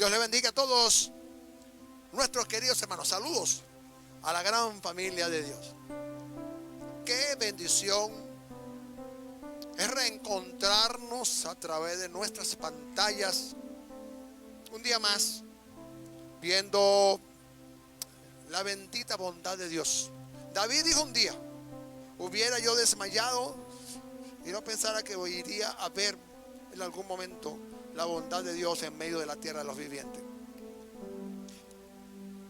Dios le bendiga a todos nuestros queridos hermanos. Saludos a la gran familia de Dios. Qué bendición es reencontrarnos a través de nuestras pantallas un día más, viendo la bendita bondad de Dios. David dijo un día: hubiera yo desmayado y no pensara que iría a ver en algún momento la bondad de Dios en medio de la tierra de los vivientes.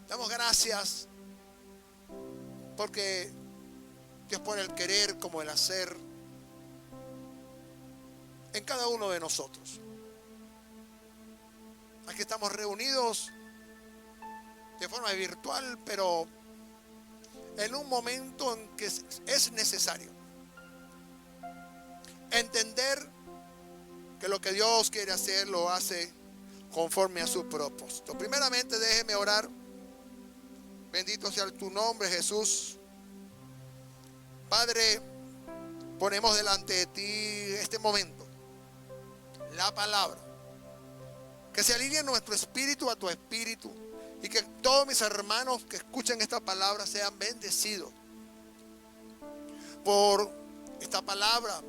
Damos gracias porque Dios pone el querer como el hacer en cada uno de nosotros. Aquí estamos reunidos de forma virtual, pero en un momento en que es necesario entender que lo que Dios quiere hacer lo hace conforme a su propósito. Primeramente, déjeme orar. Bendito sea tu nombre, Jesús. Padre, ponemos delante de ti este momento, la palabra, que se alinee nuestro espíritu a tu espíritu, y que todos mis hermanos que escuchen esta palabra sean bendecidos por esta palabra,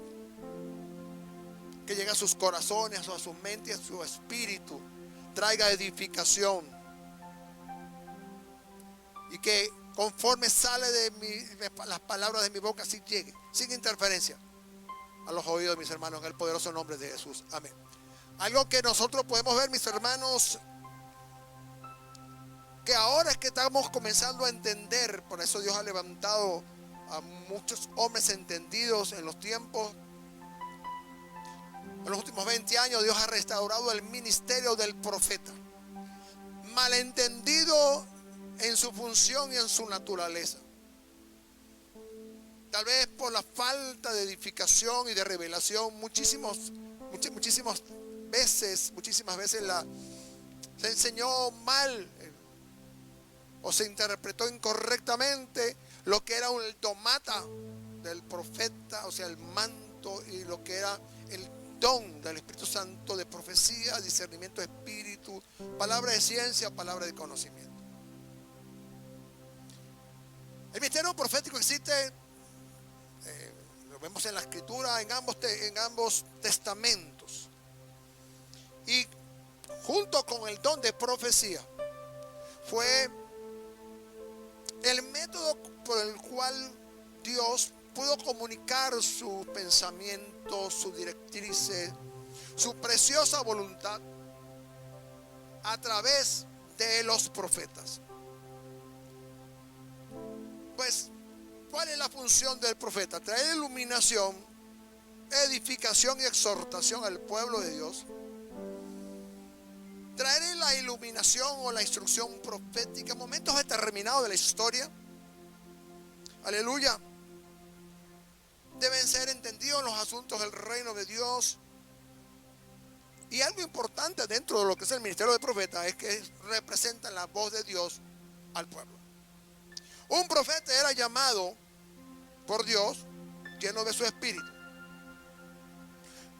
que llegue a sus corazones, a sus mentes, a su espíritu, traiga edificación, y que conforme sale de las palabras de mi boca, así llegue, sin interferencia, a los oídos de mis hermanos, en el poderoso nombre de Jesús. Amén. Algo que nosotros podemos ver, mis hermanos, que ahora es que estamos comenzando a entender. Por eso Dios ha levantado a muchos hombres entendidos en los tiempos. En los últimos 20 años Dios ha restaurado el ministerio del profeta, malentendido en su función y en su naturaleza. Tal vez por la falta de edificación y de revelación, muchísimas veces se enseñó mal o se interpretó incorrectamente lo que era el tomata del profeta, o sea, el manto, y lo que era el don del Espíritu Santo de profecía, discernimiento de espíritu, palabra de ciencia, palabra de conocimiento. El ministerio profético existe, lo vemos en la escritura, en ambos testamentos. Y junto con el don de profecía fue el método por el cual Dios pudo comunicar sus pensamientos, sus directrices, su preciosa voluntad a través de los profetas. Pues, ¿cuál es la función del profeta? Traer iluminación, edificación y exhortación al pueblo de Dios. Traer la iluminación o la instrucción profética en momentos determinados de la historia. Aleluya. Deben ser entendidos los asuntos del reino de Dios. Y algo importante dentro de lo que es el ministerio de profeta es que representan la voz de Dios al pueblo. Un profeta era llamado por Dios lleno de su espíritu.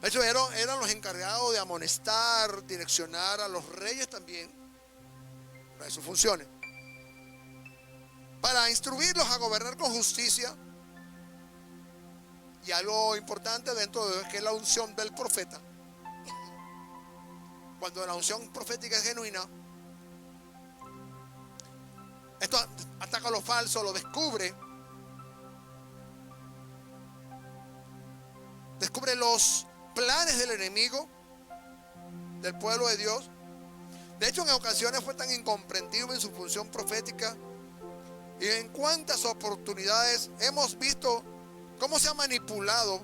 De hecho, eran los encargados de amonestar, direccionar a los reyes también, para sus funciones, para instruirlos a gobernar con justicia. Y algo importante dentro de que es la unción del profeta. Cuando la unción profética es genuina, esto ataca lo falso, lo descubre los planes del enemigo del pueblo de Dios. De hecho, en ocasiones fue tan incomprendido en su función profética, y en cuántas oportunidades hemos visto cómo se ha manipulado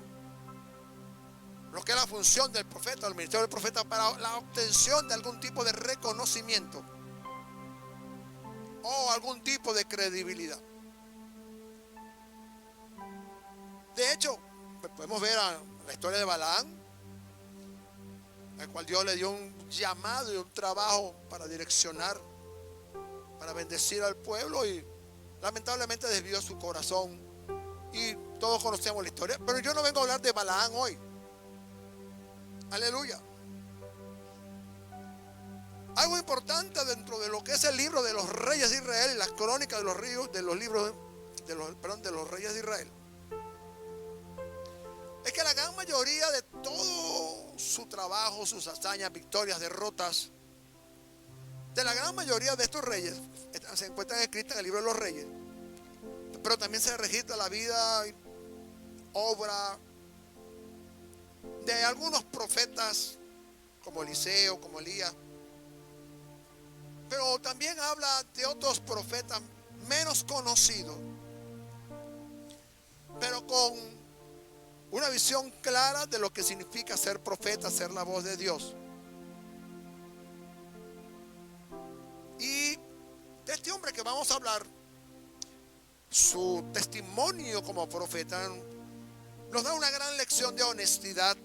lo que es la función del profeta, el ministerio del profeta, para la obtención de algún tipo de reconocimiento o algún tipo de credibilidad. De hecho, podemos ver la historia de Balaam, al cual Dios le dio un llamado y un trabajo para direccionar, para bendecir al pueblo, y lamentablemente desvió su corazón, y todos conocemos la historia. Pero yo no vengo a hablar de Balaam hoy. Aleluya. Algo importante dentro de lo que es el libro de los reyes de Israel y las crónicas de los reyes de Israel, es que la gran mayoría de todo su trabajo, sus hazañas, victorias, derrotas, de la gran mayoría de estos reyes se encuentran escritas en el libro de los reyes. Pero también se registra la vida, obra de algunos profetas como Eliseo, como Elías. Pero también habla de otros profetas menos conocidos, pero con una visión clara de lo que significa ser profeta, ser la voz de Dios. Y de este hombre que vamos a hablar, su testimonio como profeta nos da una gran lección de honestidad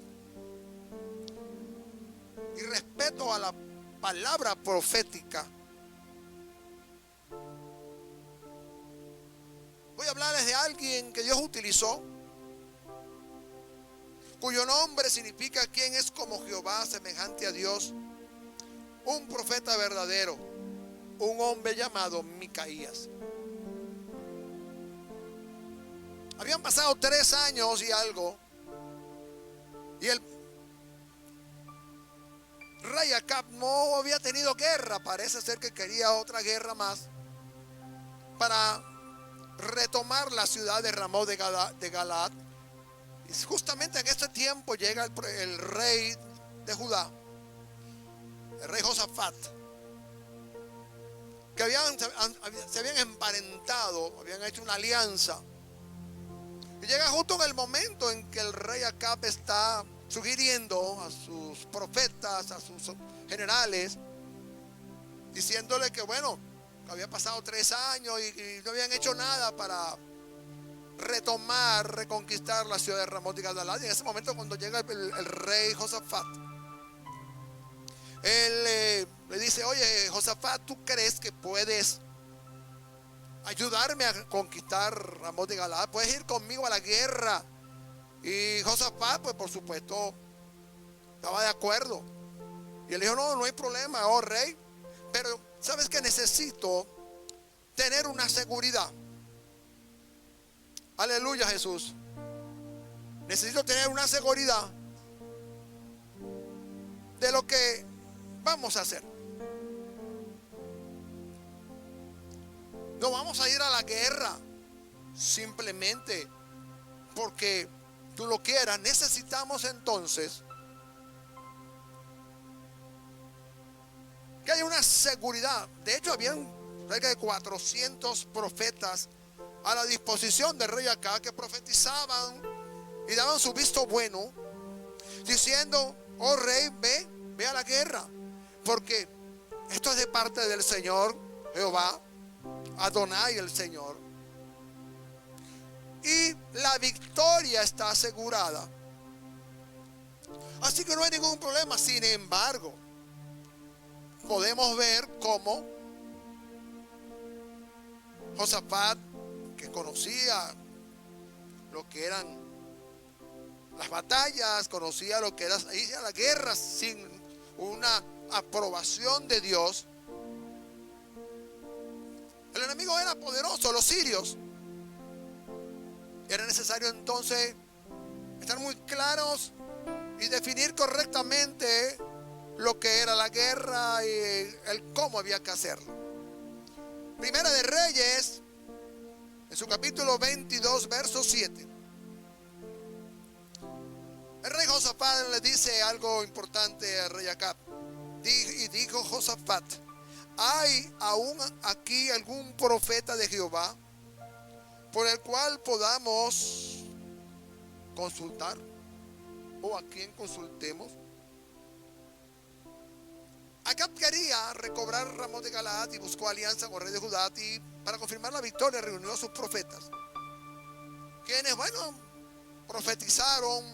y respeto a la palabra profética. Voy a hablarles de alguien que Dios utilizó, cuyo nombre significa quien es como Jehová, semejante a Dios, un profeta verdadero, un hombre llamado Micaías. Habían pasado 3 años y algo, y el rey Acab no había tenido guerra. Parece ser que quería otra guerra más para retomar la ciudad de Ramot de Galaad. Y justamente en este tiempo llega el rey de Judá, el rey Josafat, que se habían emparentado, habían hecho una alianza. Y llega justo en el momento en que el rey Acab está sugiriendo a sus profetas, a sus generales, diciéndole que bueno, había pasado 3 años y no habían hecho nada para reconquistar la ciudad de Ramot de Galaad. Y en ese momento, cuando llega el rey Josafat, él le dice: oye, Josafat, ¿tú crees que puedes ayudarme a conquistar Ramot de Galaad? ¿Puedes ir conmigo a la guerra? Y Josafat, pues por supuesto, estaba de acuerdo. Y él dijo: no hay problema, oh rey, pero sabes que necesito tener una seguridad. Aleluya, Jesús. Necesito tener una seguridad de lo que vamos a hacer. No vamos a ir a la guerra simplemente porque tú lo quieras. Necesitamos entonces que haya una seguridad. De hecho, habían cerca de 400 profetas a la disposición del rey Acab, que profetizaban y daban su visto bueno, diciendo: oh rey, ve a la guerra, porque esto es de parte del Señor Jehová, Adonai el Señor, y la victoria está asegurada. Así que no hay ningún problema. Sin embargo, podemos ver cómo Josafat, que conocía lo que eran las batallas, conocía lo que era ir a la guerra sin una aprobación de Dios. El enemigo era poderoso, los sirios. Era necesario entonces estar muy claros y definir correctamente lo que era la guerra y el cómo había que hacerlo. Primera de Reyes, en su capítulo 22, verso 7. El rey Josafat le dice algo importante al rey Acab. Y dijo Josafat: ¿hay aún aquí algún profeta de Jehová por el cual podamos consultar? ¿O a quién consultemos? Acab quería recobrar Ramot de Galaad y buscó alianza con el rey de Judá, y para confirmar la victoria reunió a sus profetas, quienes, profetizaron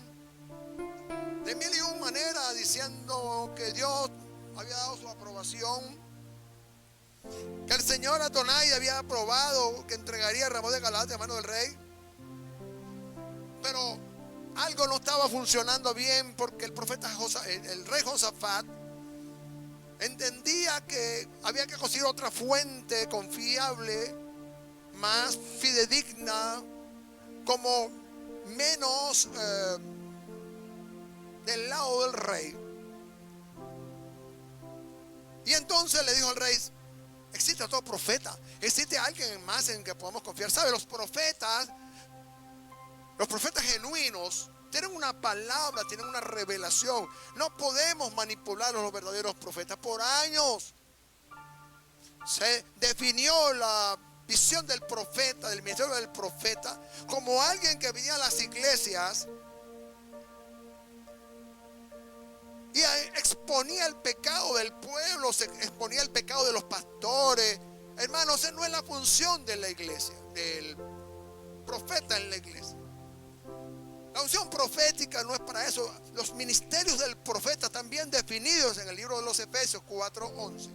de mil y un maneras, diciendo que Dios había dado su aprobación, que el Señor Adonai había aprobado que entregaría Ramot de Galaad de mano del rey. Pero algo no estaba funcionando bien, porque el rey Josafat entendía que había que conseguir otra fuente confiable, más fidedigna, como menos del lado del rey. Y entonces le dijo al rey: existe otro profeta, existe alguien más en que podamos confiar. ¿Sabe? Los profetas genuinos tienen una palabra, tienen una revelación. No podemos manipular a los verdaderos profetas. Por años se definió la visión del profeta, del ministerio del profeta, como alguien que venía a las iglesias y exponía el pecado del pueblo, se exponía el pecado de los pastores. Hermanos, esa no es la función de la iglesia, del profeta en la iglesia. La unción profética no es para eso. Los ministerios del profeta están bien definidos en el libro de los Efesios 4:11.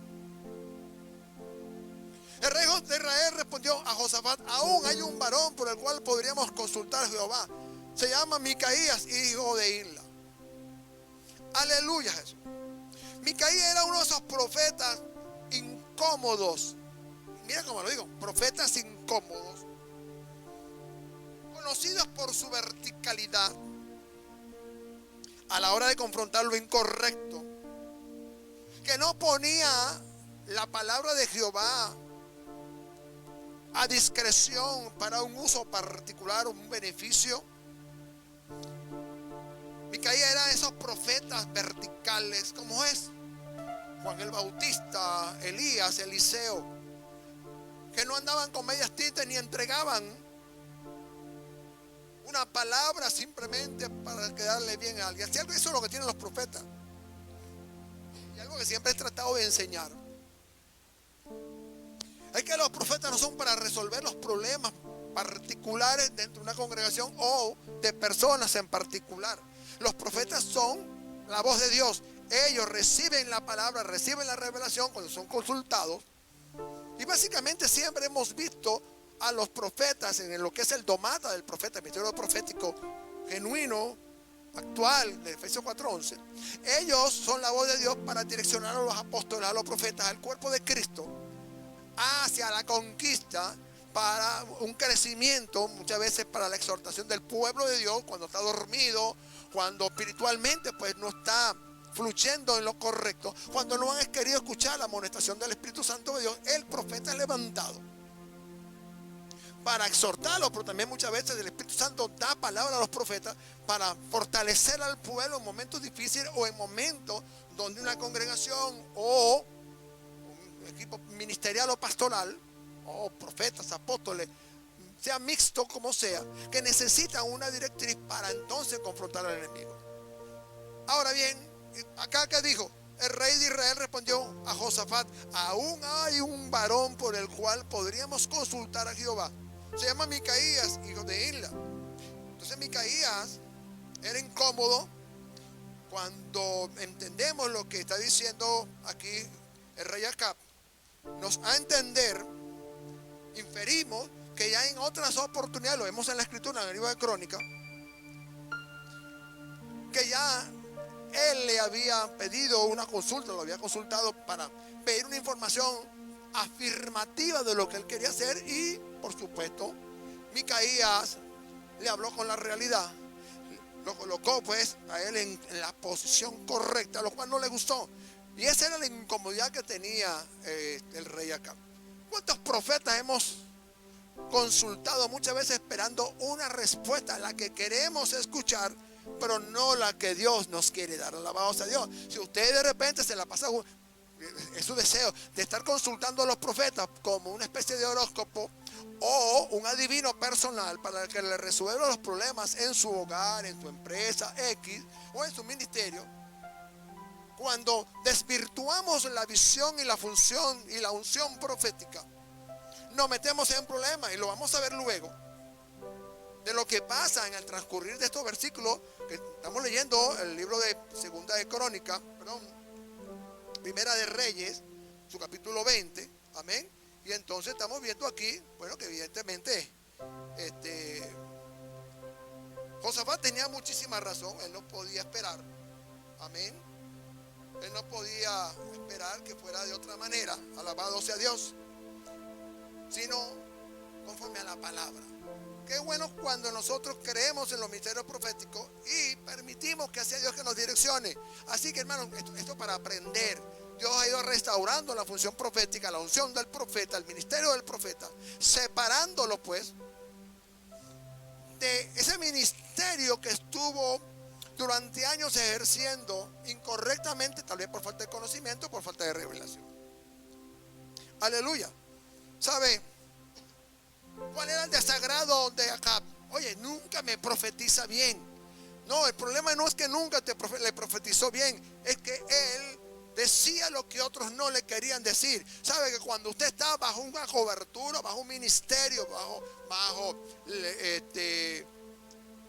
El rey de Israel respondió a Josafat: aún hay un varón por el cual podríamos consultar a Jehová. Se llama Micaías, hijo de Isla. Aleluya, Jesús. Micaías era uno de esos profetas incómodos. Mira cómo lo digo, profetas incómodos, conocidos por su verticalidad a la hora de confrontar lo incorrecto, que no ponía la palabra de Jehová a discreción para un uso particular, un beneficio. Micaías era esos profetas verticales, como es Juan el Bautista, Elías, Eliseo, que no andaban con medias tintas ni entregaban una palabra simplemente para quedarle bien a alguien. Si algo, eso es lo que tienen los profetas, y algo que siempre he tratado de enseñar, es que los profetas no son para resolver los problemas particulares dentro de una congregación o de personas en particular. Los profetas son la voz de Dios. Ellos reciben la palabra, reciben la revelación cuando son consultados. Y básicamente siempre hemos visto a los profetas en lo que es el domata del profeta, el ministerio profético genuino, actual, de Efesios 4:11. Ellos son la voz de Dios para direccionar a los apóstoles, a los profetas, al cuerpo de Cristo, hacia la conquista, para un crecimiento, muchas veces para la exhortación del pueblo de Dios cuando está dormido, cuando espiritualmente pues no está fluyendo en lo correcto, cuando no han querido escuchar la amonestación del Espíritu Santo de Dios. El profeta es levantado para exhortarlos, pero también muchas veces el Espíritu Santo da palabra a los profetas para fortalecer al pueblo en momentos difíciles o en momentos donde una congregación o un equipo ministerial o pastoral, o profetas, apóstoles, sea mixto como sea, que necesitan una directriz para entonces confrontar al enemigo. Ahora bien, acá que dijo, el rey de Israel respondió a Josafat: aún hay un varón por el cual podríamos consultar a Jehová. Se llama Micaías, hijo de Isla. Entonces Micaías era incómodo cuando entendemos lo que está diciendo aquí el rey Acab. Nos da a entender, inferimos, que ya en otras oportunidades, lo vemos en la escritura, en el libro de Crónica, que ya él le había pedido una consulta, lo había consultado para pedir una información afirmativa de lo que él quería hacer, y por supuesto Micaías le habló con la realidad, lo colocó pues a él en la posición correcta, lo cual no le gustó, y esa era la incomodidad que tenía el rey Acab. ¿Cuántos profetas hemos consultado muchas veces esperando una respuesta, la que queremos escuchar, pero no la que Dios nos quiere dar? Alabado sea Dios. Si usted de repente se la pasa, es su deseo de estar consultando a los profetas como una especie de horóscopo o un adivino personal para que le resuelva los problemas en su hogar, en su empresa X o en su ministerio, cuando desvirtuamos la visión y la función y la unción profética, nos metemos en problemas, y lo vamos a ver luego de lo que pasa en el transcurrir de estos versículos que estamos leyendo, el libro de Segunda de Crónica, Primera de Reyes, su capítulo 20, amén. Y entonces estamos viendo aquí, bueno, que evidentemente Josafat tenía muchísima razón, él no podía esperar, amén, Él no podía esperar que fuera de otra manera, alabado sea Dios, sino conforme a la palabra. Qué bueno cuando nosotros creemos en los misterios proféticos y permitimos que sea Dios que nos direccione. Así que, hermano, esto para aprender. Dios ha ido restaurando la función profética, la unción del profeta, el ministerio del profeta, separándolo pues de ese ministerio que estuvo durante años ejerciendo incorrectamente, tal vez por falta de conocimiento, por falta de revelación. Aleluya. ¿Sabe cuál era el desagrado de Acab? Oye, nunca me profetiza bien. No, el problema no es que nunca le profetizó bien, es que él decía lo que otros no le querían decir. ¿Sabe que cuando usted está bajo una cobertura, bajo un ministerio, bajo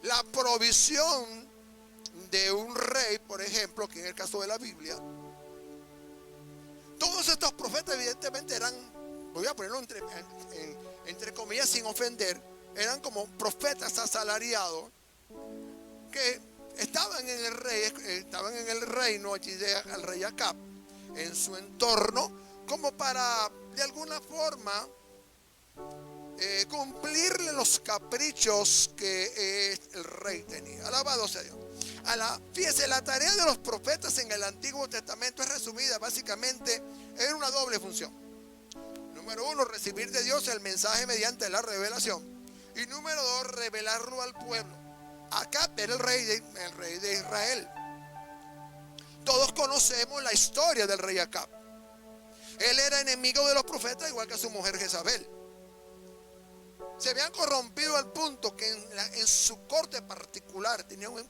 la provisión de un rey, por ejemplo, que en el caso de la Biblia, todos estos profetas evidentemente eran, voy a ponerlo entre comillas sin ofender, eran como profetas asalariados que estaban en el rey, estaban en el reino allí del rey Acab, en su entorno, como para de alguna forma cumplirle los caprichos que el rey tenía. Alabado sea Dios. Fíjese, la tarea de los profetas en el Antiguo Testamento es resumida básicamente en una doble función. Número uno, recibir de Dios el mensaje mediante la revelación. Y número dos, revelarlo al pueblo. Acab era el rey de Israel. Todos conocemos la historia del rey Acab. Él era enemigo de los profetas, igual que su mujer Jezabel. Se habían corrompido al punto que en su corte particular tenía un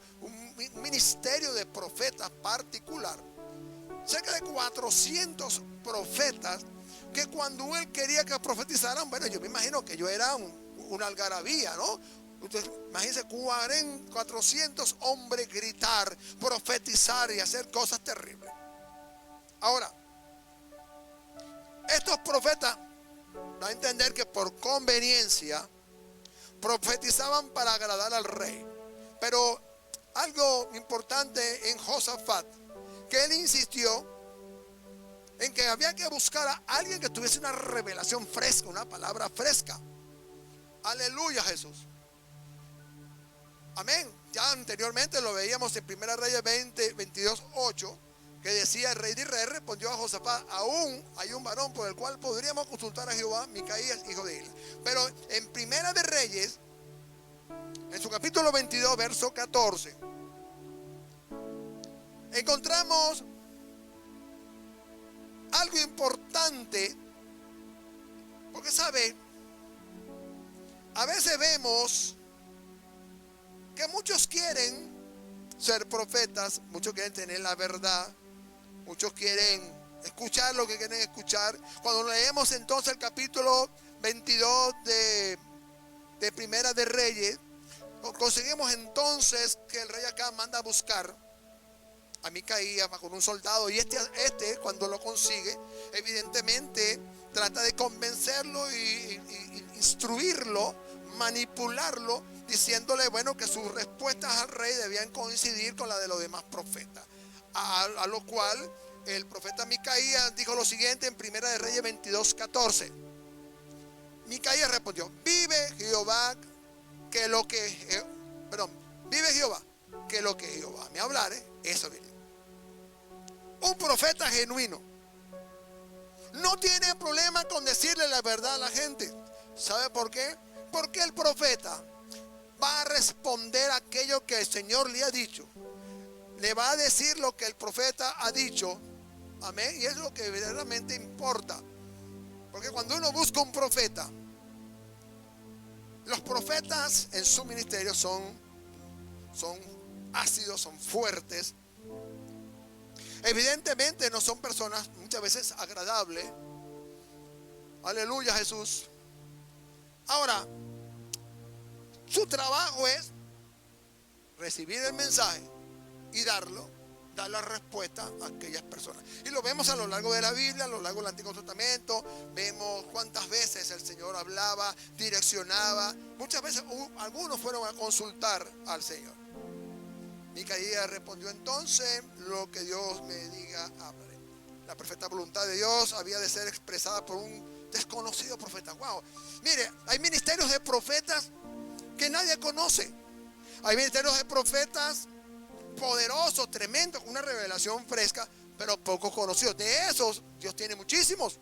ministerio de profetas particular. Cerca de 400 profetas que cuando él quería que profetizaran, bueno, yo me imagino que yo era una algarabía, ¿no? Ustedes imagínense 400 hombres gritar, profetizar y hacer cosas terribles. Ahora, estos profetas da a entender que por conveniencia profetizaban para agradar al rey. Pero algo importante en Josafat, que él insistió en que había que buscar a alguien que tuviese una revelación fresca, una palabra fresca. Aleluya, Jesús. Amén. Ya anteriormente lo veíamos en 1 Reyes 22:8, que decía: el rey de Israel respondió a Josafat: aún hay un varón por el cual podríamos consultar a Jehová, Micaías, hijo de Ila. Pero en 1 de Reyes, en su capítulo 22, verso 14, encontramos algo importante, porque sabe, a veces vemos que muchos quieren ser profetas, muchos quieren tener la verdad, muchos quieren escuchar lo que quieren escuchar. Cuando leemos entonces el capítulo 22 de Primera de Reyes, conseguimos entonces que el rey acá manda a buscar a Micaías con un soldado, y este cuando lo consigue, evidentemente trata de convencerlo y instruirlo, manipularlo, diciéndole, bueno, que sus respuestas al rey debían coincidir con la de los demás profetas. A lo cual el profeta Micaías dijo lo siguiente en 1 de Reyes 22:14. Micaías respondió: vive Jehová, que lo que Jehová me hablare, eso diré. Un profeta genuino no tiene problema con decirle la verdad a la gente. ¿Sabe por qué? Porque el profeta va a responder aquello que el Señor le ha dicho. Le va a decir lo que el profeta ha dicho. Amén. Y es lo que verdaderamente importa. Porque cuando uno busca un profeta, los profetas en su ministerio son ácidos, son fuertes. Evidentemente no son personas muchas veces agradables. Aleluya, Jesús. Ahora, su trabajo es recibir el mensaje y dar la respuesta a aquellas personas. Y lo vemos a lo largo de la Biblia, a lo largo del Antiguo Testamento. Vemos cuántas veces el Señor hablaba, direccionaba. Muchas veces algunos fueron a consultar al Señor. Micaías respondió: entonces lo que Dios me diga hablaré. La perfecta voluntad de Dios había de ser expresada por un desconocido profeta. Wow. Mire, hay ministerios de profetas que nadie conoce. Hay ministerios de profetas poderosos, tremendos, con una revelación fresca, pero poco conocidos. De esos Dios tiene muchísimos.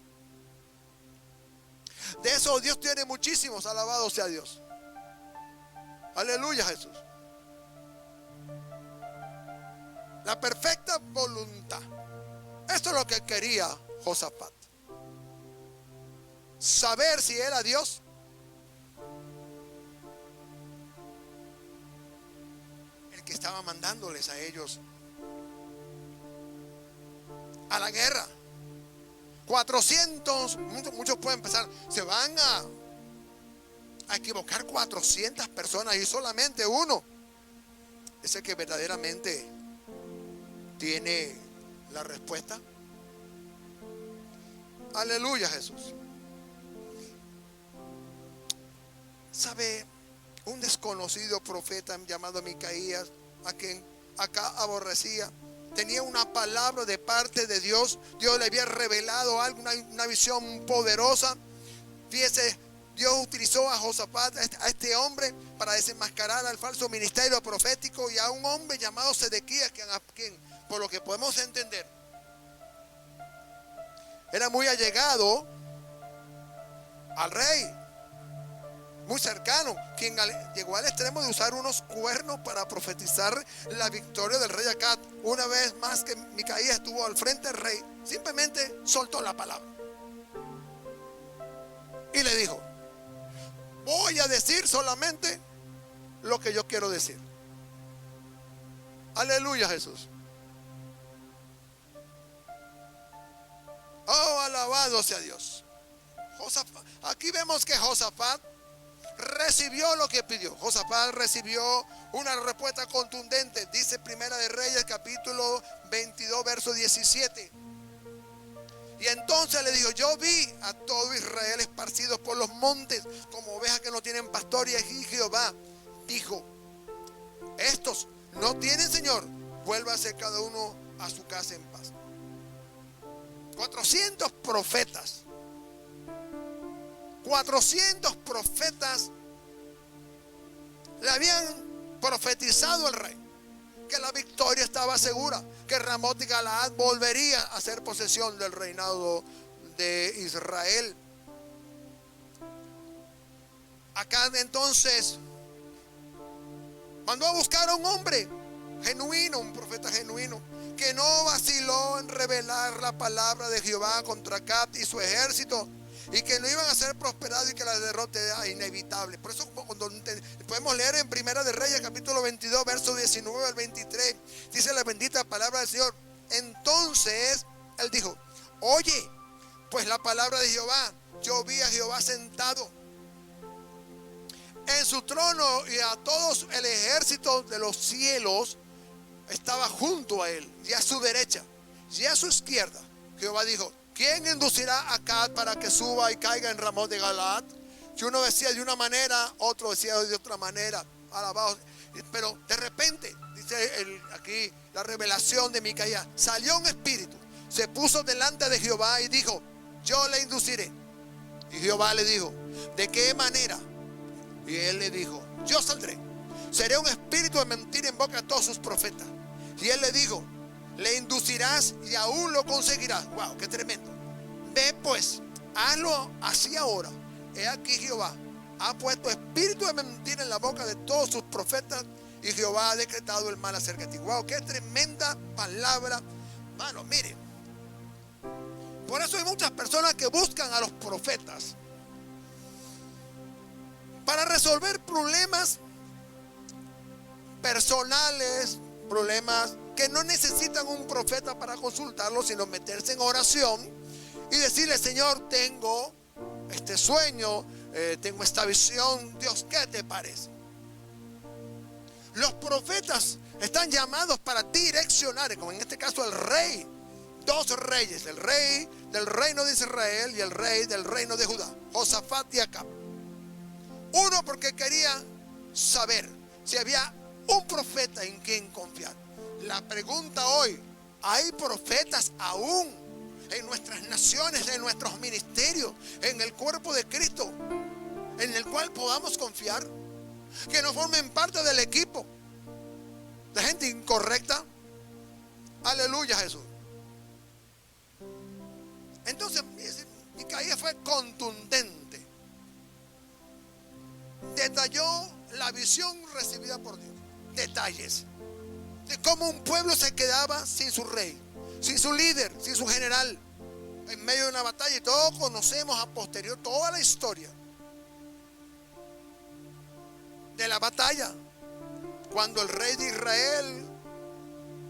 De esos Dios tiene muchísimos. Alabado sea Dios. Aleluya, Jesús. La perfecta voluntad. Esto es lo que quería Josafat. Saber si era Dios. El que estaba mandándoles a ellos a la guerra. 400, muchos pueden pensar, se van a equivocar 400 personas y solamente uno es el que verdaderamente tiene la respuesta. Aleluya, Jesús. ¿Sabe? Un desconocido profeta llamado Micaías, a quien acá aborrecía, tenía una palabra de parte de Dios. Dios le había revelado algo, una visión poderosa. Fíjese, Dios utilizó a Josafat, a este hombre, para desenmascarar al falso ministerio profético y a un hombre llamado Sedequías, quien por lo que podemos entender, era muy allegado al rey, muy cercano, quien llegó al extremo de usar unos cuernos para profetizar la victoria del rey Acab. Una vez más que Micaías estuvo al frente del rey, simplemente soltó la palabra y le dijo: voy a decir solamente lo que yo quiero decir. Aleluya, Jesús. Oh, alabado sea Dios. Aquí vemos que Josafat recibió lo que pidió. Josafat recibió una respuesta contundente. Dice Primera de Reyes, capítulo 22, verso 17. Y entonces le dijo: yo vi a todo Israel esparcidos por los montes como ovejas que no tienen pastor, y aquí Jehová dijo: estos no tienen señor, vuélvase cada uno a su casa en paz. 400 profetas. 400 profetas le habían profetizado al rey que la victoria estaba segura, que Ramot y Galaad volvería a ser posesión del reinado de Israel. Acá entonces mandó a buscar a un hombre genuino, un profeta genuino, que no vaciló en revelar la palabra de Jehová contra Acab y su ejército, y que no iban a ser prosperados y que la derrota era inevitable. Por eso cuando podemos leer en Primera de Reyes, capítulo 22, verso 19 al 23, dice la bendita palabra del Señor: entonces él dijo: oye, pues la palabra de Jehová, yo vi a Jehová sentado en su trono, y a todos el ejército de los cielos estaba junto a él, y a su derecha y a su izquierda. Jehová dijo: ¿quién inducirá a Acab para que suba y caiga en Ramot de Galaad? Si uno decía de una manera, otro decía de otra manera. Alabado. Pero de repente, dice aquí la revelación de Micaías, salió un espíritu, se puso delante de Jehová y dijo: yo le induciré. Y Jehová le dijo: ¿de qué manera? Y él le dijo: yo saldré, seré un espíritu de mentira en boca de todos sus profetas. Y él le dijo: le inducirás y aún lo conseguirás. Wow, qué tremendo. Ve pues, hazlo así ahora. He aquí Jehová ha puesto espíritu de mentira en la boca de todos sus profetas, y Jehová ha decretado el mal acerca de ti. Wow, qué tremenda palabra. Mano, miren, por eso hay muchas personas que buscan a los profetas para resolver problemas personales, problemas que no necesitan un profeta para consultarlo, sino meterse en oración y decirle: Señor, tengo este sueño, tengo esta visión. Dios, ¿qué te parece? Los profetas están llamados para direccionar, como en este caso el rey, dos reyes, el rey del reino de Israel y el rey del reino de Judá, Josafat y Acab. Uno porque quería saber si había un profeta en quien confiar. La pregunta hoy: ¿hay profetas aún en nuestras naciones, en nuestros ministerios, en el cuerpo de Cristo, en el cual podamos confiar? Que no formen parte del equipo de gente incorrecta. Aleluya, Jesús. Entonces Micaías fue contundente. Detalló la visión recibida por Dios. Detalles de cómo un pueblo se quedaba sin su rey, sin su líder, sin su general, en medio de una batalla. Y todos conocemos a posterior toda la historia de la batalla, cuando el rey de Israel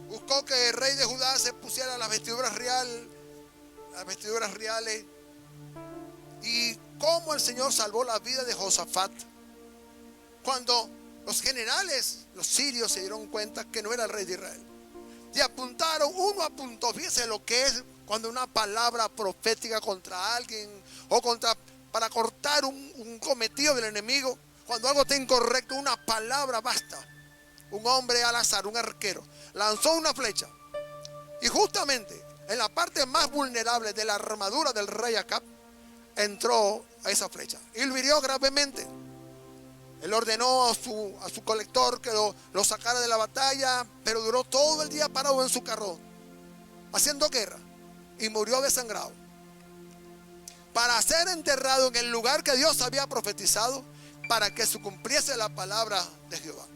buscó que el rey de Judá se pusiera las vestiduras reales, y cómo el Señor salvó la vida de Josafat, cuando los generales, los sirios, se dieron cuenta que no era el rey de Israel, y apuntaron, uno apuntó. Fíjense lo que es cuando una palabra profética contra alguien, o para cortar un cometido del enemigo. Cuando algo está incorrecto, una palabra basta. Un hombre al azar, un arquero, lanzó una flecha, y justamente en la parte más vulnerable de la armadura del rey Acab entró a esa flecha y lo hirió gravemente. Él ordenó a su colector que lo sacara de la batalla, pero duró todo el día parado en su carro haciendo guerra, y murió desangrado, para ser enterrado en el lugar que Dios había profetizado, para que se cumpliese la palabra de Jehová.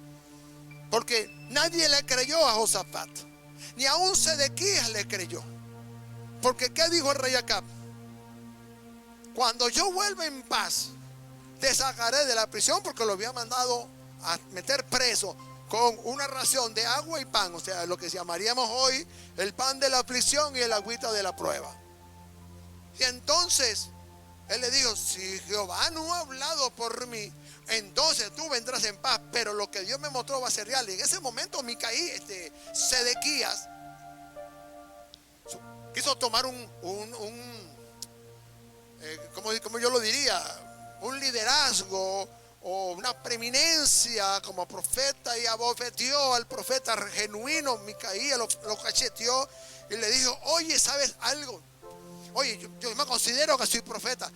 Porque nadie le creyó a Josafat, ni aún Sedequías le creyó. Porque ¿qué dijo el rey Acab? Cuando yo vuelva en paz, te sacaré de la prisión, porque lo había mandado a meter preso con una ración de agua y pan. O sea, lo que llamaríamos hoy el pan de la aflicción y el agüita de la prueba. Y entonces él le dijo: si Jehová no ha hablado por mí, entonces tú vendrás en paz, pero lo que Dios me mostró va a ser real. Y en ese momento Sedequías quiso tomar como yo lo diría, un liderazgo o una preeminencia como profeta, y abofeteó al profeta genuino Micaías, lo cacheteó y le dijo: oye, ¿sabes algo? Oye, yo me considero que soy profeta.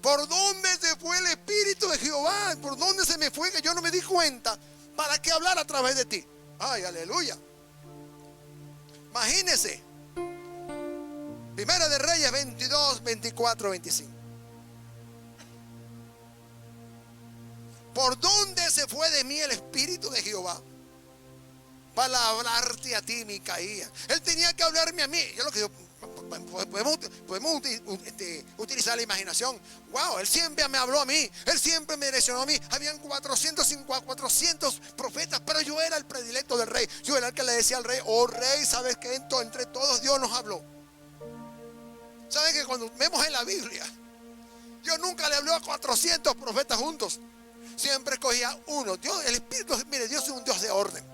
¿Por dónde se fue el Espíritu de Jehová? ¿Por dónde se me fue que yo no me di cuenta para que hablar a través de ti? Ay, aleluya. Imagínese. Primera de Reyes 22, 24, 25. ¿Por dónde se fue de mí el Espíritu de Jehová para hablarte a ti, Micaías? Él tenía que hablarme a mí. Podemos utilizar la imaginación. Wow, él siempre me habló a mí, él siempre me direccionó a mí. Habían 400 profetas, pero yo era el predilecto del rey. Yo era el que le decía al rey: oh rey, ¿sabes qué? Entre todos Dios nos habló. ¿Saben que cuando vemos en la Biblia, Dios nunca le habló a 400 profetas juntos? Siempre escogía uno. Dios, el Espíritu, mire, Dios es un Dios de orden.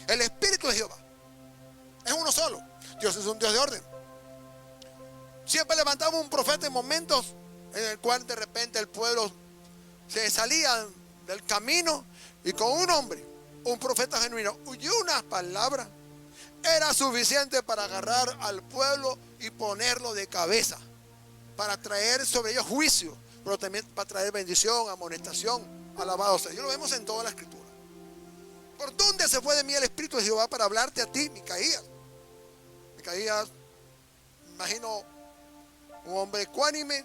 El Espíritu de Jehová es uno solo. Dios es un Dios de orden. Siempre levantaba un profeta en momentos en el cual de repente el pueblo se salía del camino, y con un hombre, un profeta genuino, y una palabra era suficiente para agarrar al pueblo y ponerlo de cabeza, para traer sobre ellos juicio, pero también para traer bendición, amonestación, alabado sea. Yo lo vemos en toda la escritura. ¿Por dónde se fue de mí el Espíritu de Jehová para hablarte a ti, Micaías? Micaías, imagino, un hombre ecuánime,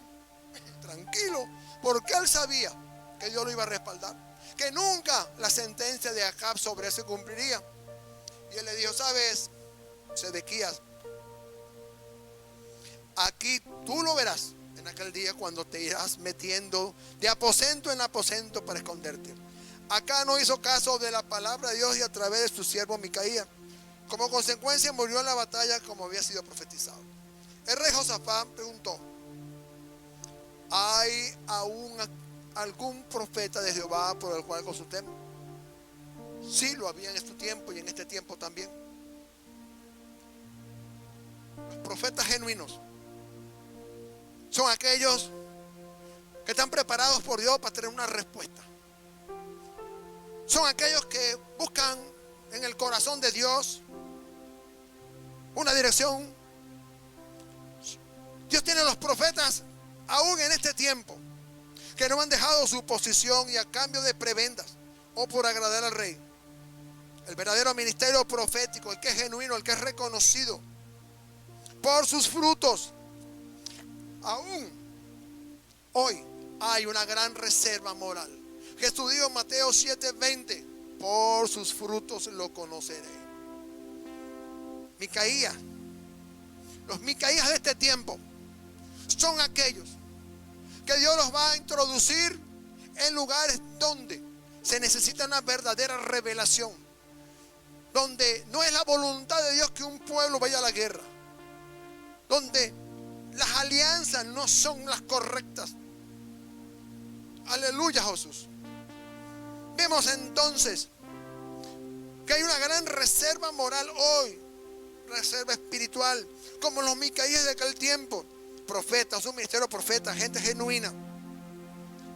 tranquilo, porque él sabía que Dios lo iba a respaldar, que nunca la sentencia de Acab sobre él se cumpliría. Y él le dijo: sabes, Sedequías, aquí tú lo verás en aquel día, cuando te irás metiendo de aposento en aposento para esconderte. Acá no hizo caso de la palabra de Dios, y a través de su siervo Micaías, como consecuencia, murió en la batalla como había sido profetizado. El rey Josafat preguntó: ¿hay aún algún profeta de Jehová por el cual consultemos? Sí, lo había en este tiempo y en este tiempo también. Los profetas genuinos son aquellos que están preparados por Dios para tener una respuesta. son aquellos que buscan en el corazón de Dios una dirección. Dios tiene los profetas aún en este tiempo que no han dejado su posición y a cambio de prebendas o por agradar al rey. El verdadero ministerio profético, el que es genuino, el que es reconocido por sus frutos. Aún hoy hay una gran reserva moral. Jesús dijo en Mateo 7:20, por sus frutos lo conoceré. Micaías, los Micaías de este tiempo son aquellos que Dios los va a introducir en lugares donde se necesita una verdadera revelación, donde no es la voluntad de Dios que un pueblo vaya a la guerra, donde las alianzas no son las correctas. Aleluya, Jesús. Vemos entonces que hay una gran reserva moral hoy, reserva espiritual, como los Micaías de aquel tiempo. Profetas, un ministerio profeta, gente genuina,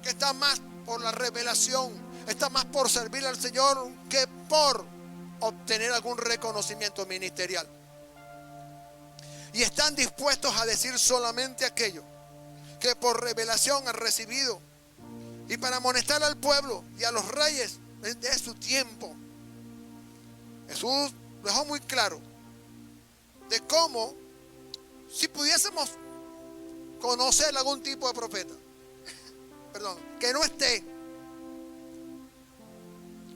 que está más por la revelación, está más por servir al Señor que por obtener algún reconocimiento ministerial. Y están dispuestos a decir solamente aquello que por revelación han recibido, y para amonestar al pueblo y a los reyes de su tiempo. Jesús dejó muy claro de cómo, si pudiésemos conocer algún tipo de profeta, que no esté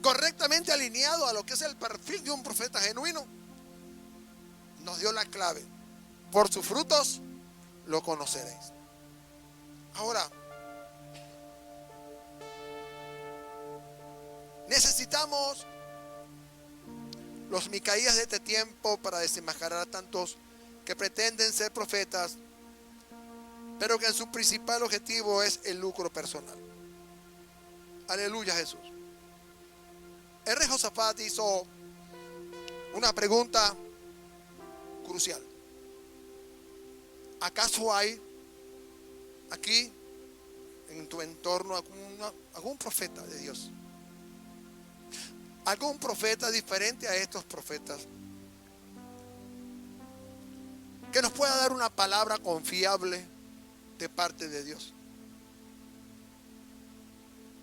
correctamente alineado a lo que es el perfil de un profeta genuino, nos dio la clave: por sus frutos lo conoceréis. Ahora, necesitamos los Micaías de este tiempo para desenmascarar a tantos que pretenden ser profetas, pero que en su principal objetivo es el lucro personal. Aleluya, Jesús. El rey Josafat hizo una pregunta crucial. ¿Acaso hay aquí en tu entorno algún profeta de Dios? ¿Algún profeta diferente a estos profetas que nos pueda dar una palabra confiable de parte de Dios?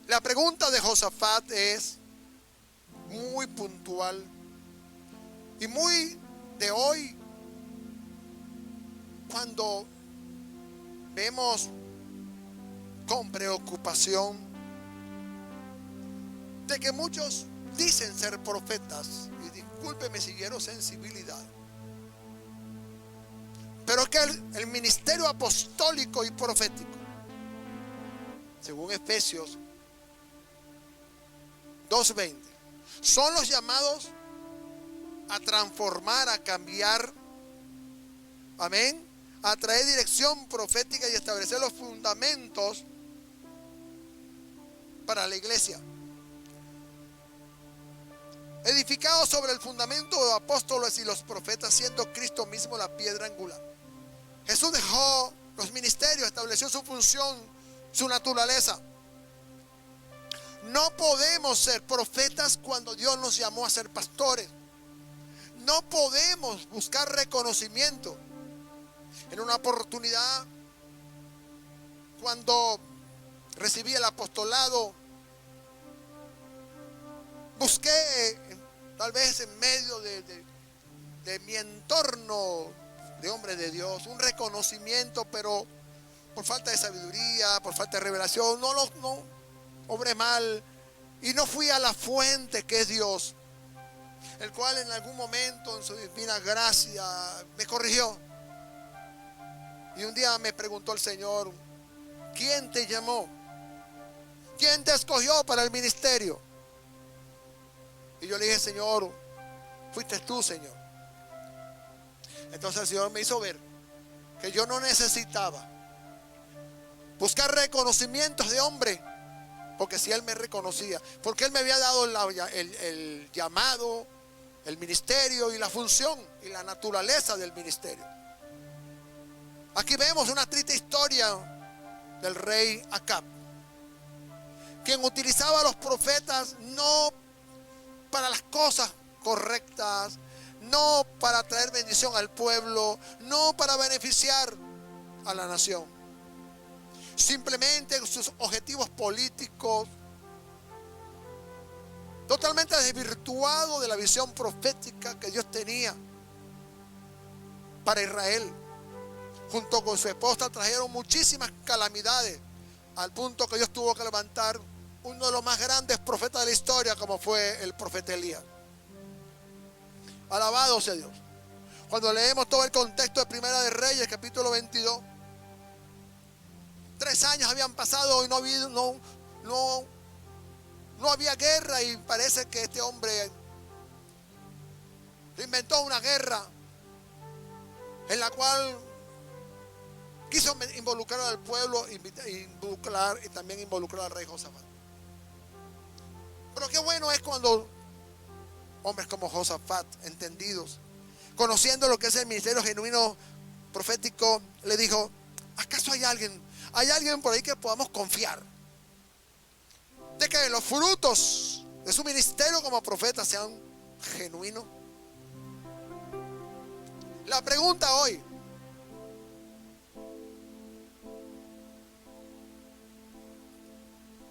La pregunta de Josafat es muy puntual y muy de hoy, cuando vemos con preocupación de que muchos dicen ser profetas, y discúlpeme si quiero sensibilidad, pero que el ministerio apostólico y profético, según Efesios 2:20, son los llamados a transformar, a cambiar, amén, a traer dirección profética y establecer los fundamentos para la iglesia, edificados sobre el fundamento de los apóstoles y los profetas, siendo Cristo mismo la piedra angular. Jesús dejó los ministerios, estableció su función, su naturaleza. No podemos ser profetas cuando Dios nos llamó a ser pastores. No podemos buscar reconocimiento. En una oportunidad, cuando recibí el apostolado, busqué, tal vez en medio de mi entorno de hombre de Dios, un reconocimiento, pero por falta de sabiduría, por falta de revelación, no obré mal y no fui a la fuente que es Dios, el cual en algún momento en su divina gracia me corrigió. Y un día me preguntó el Señor: ¿quién te llamó? ¿Quién te escogió para el ministerio? Y yo le dije: Señor, fuiste tú, Señor. Entonces el Señor me hizo ver que yo no necesitaba buscar reconocimientos de hombre, porque si Él me reconocía, porque Él me había dado el llamado, el ministerio y la función y la naturaleza del ministerio. Aquí vemos una triste historia del rey Acab, quien utilizaba a los profetas no para las cosas correctas, no para traer bendición al pueblo, no para beneficiar a la nación. Simplemente sus objetivos políticos, totalmente desvirtuado de la visión profética que Dios tenía para Israel. Junto con su esposa trajeron muchísimas calamidades, al punto que Dios tuvo que levantar uno de los más grandes profetas de la historia, como fue el profeta Elías. Alabado sea Dios. Cuando leemos todo el contexto de Primera de Reyes, capítulo 22, 3 años habían pasado y no había guerra, y parece que este hombre inventó una guerra en la cual quiso involucrar al pueblo y también involucrar al rey Josafat. Pero qué bueno es cuando hombres como Josafat, entendidos, conociendo lo que es el ministerio genuino profético, le dijo: ¿acaso hay alguien por ahí que podamos confiar de que los frutos de su ministerio como profeta sean genuinos? La pregunta hoy: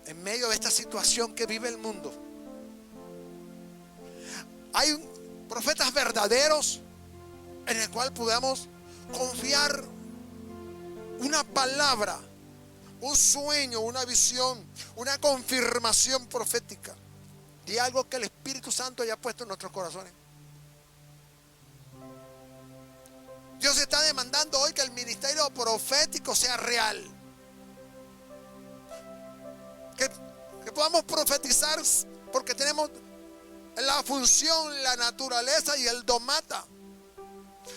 en medio de esta situación que vive el mundo, ¿hay profetas verdaderos en el cual podamos confiar una palabra, un sueño, una visión, una confirmación profética de algo que el Espíritu Santo haya puesto en nuestros corazones? Dios está demandando hoy que el ministerio profético sea real. Que podamos profetizar porque tenemos la función, la naturaleza y el domata.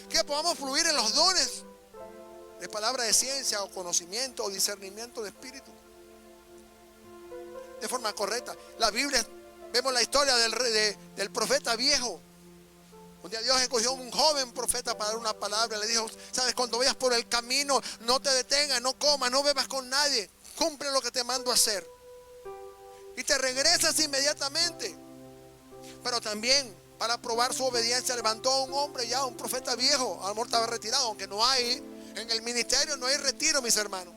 Que podamos fluir en los dones de palabra de ciencia o conocimiento o discernimiento de espíritu de forma correcta. La Biblia, vemos la historia del profeta viejo. Un día Dios escogió a un joven profeta para dar una palabra. Le dijo: sabes, cuando vayas por el camino, no te detengas, no comas, no bebas con nadie. Cumple lo que te mando a hacer y te regresas inmediatamente. Pero también, para probar su obediencia, levantó a un hombre ya, un profeta viejo. A lo mejor estaba retirado, aunque no hay, en el ministerio no hay retiro, mis hermanos.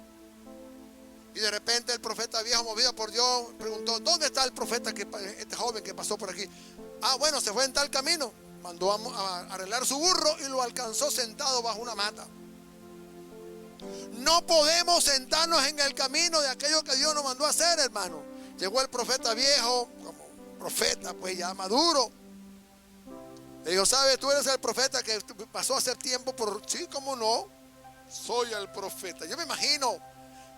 Y de repente el profeta viejo, movido por Dios, preguntó: ¿dónde está el profeta, este joven que pasó por aquí? Bueno, se fue en tal camino. Mandó a arreglar su burro y lo alcanzó sentado bajo una mata. No podemos sentarnos en el camino de aquello que Dios nos mandó a hacer, hermano. Llegó el profeta viejo, como profeta pues ya maduro. Le dijo: ¿sabes? Tú eres el profeta que pasó a hacer tiempo por... Sí, ¿cómo no? Soy el profeta. Yo me imagino,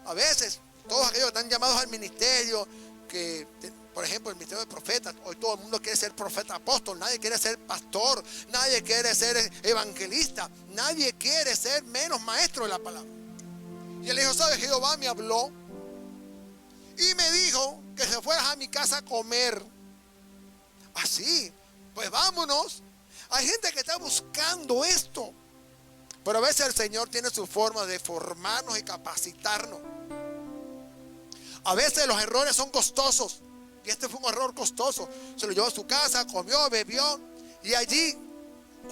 a veces, todos aquellos que están llamados al ministerio, que... Por ejemplo, el ministerio de profetas, hoy todo el mundo quiere ser profeta apóstol, nadie quiere ser pastor, nadie quiere ser evangelista, nadie quiere ser menos maestro de la palabra. Y él dijo: ¿sabes? Jehová me habló y me dijo que se fueras a mi casa a comer. Así, pues vámonos. Hay gente que está buscando esto, pero a veces el Señor tiene su forma de formarnos y capacitarnos. A veces los errores son costosos. Y este fue un error costoso. Se lo llevó a su casa, comió, bebió. Y allí,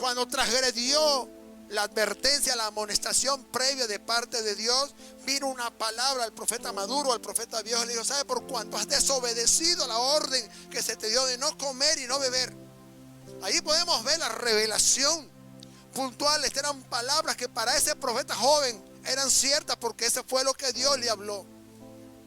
cuando transgredió la advertencia, la amonestación previa de parte de Dios, vino una palabra al profeta maduro, al profeta viejo. Le dijo: ¿sabe? Por cuanto has desobedecido la orden que se te dio de no comer y no beber. Allí podemos ver la revelación puntual. Estas eran palabras que para ese profeta joven eran ciertas, porque ese fue lo que Dios le habló.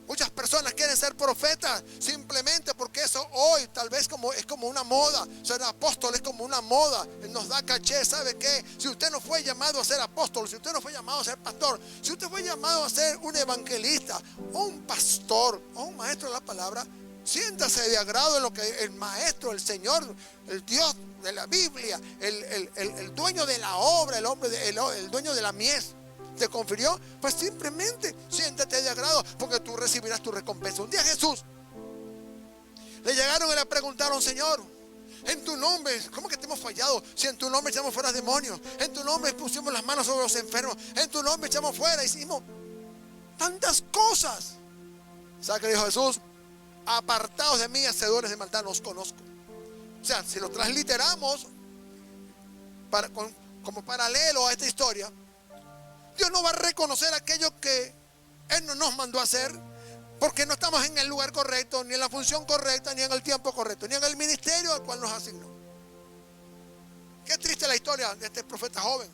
Muchas personas quieren ser profetas simplemente porque eso hoy tal vez es como una moda. Ser apóstol es como una moda, nos da caché. ¿Sabe qué? Si usted no fue llamado a ser apóstol, si usted no fue llamado a ser pastor, si usted fue llamado a ser un evangelista o un pastor o un maestro de la palabra, siéntase de agrado en lo que el maestro, el Señor, el Dios de la Biblia, el dueño de la obra, el dueño de la mies te confirió. Pues simplemente siéntate de agrado, porque tú recibirás tu recompensa. Un día Jesús le llegaron y le preguntaron: Señor, en tu nombre, ¿cómo que te hemos fallado? Si en tu nombre echamos fuera demonios, en tu nombre pusimos las manos sobre los enfermos, en tu nombre echamos fuera, hicimos tantas cosas. ¿Sabe qué dijo Jesús? Apartados de mí, hacedores de maldad, no os conozco. O sea, si lo transliteramos como paralelo a esta historia, Dios no va a reconocer aquello que Él no nos mandó a hacer, porque no estamos en el lugar correcto, ni en la función correcta, ni en el tiempo correcto, ni en el ministerio al cual nos asignó. Qué triste la historia de este profeta joven,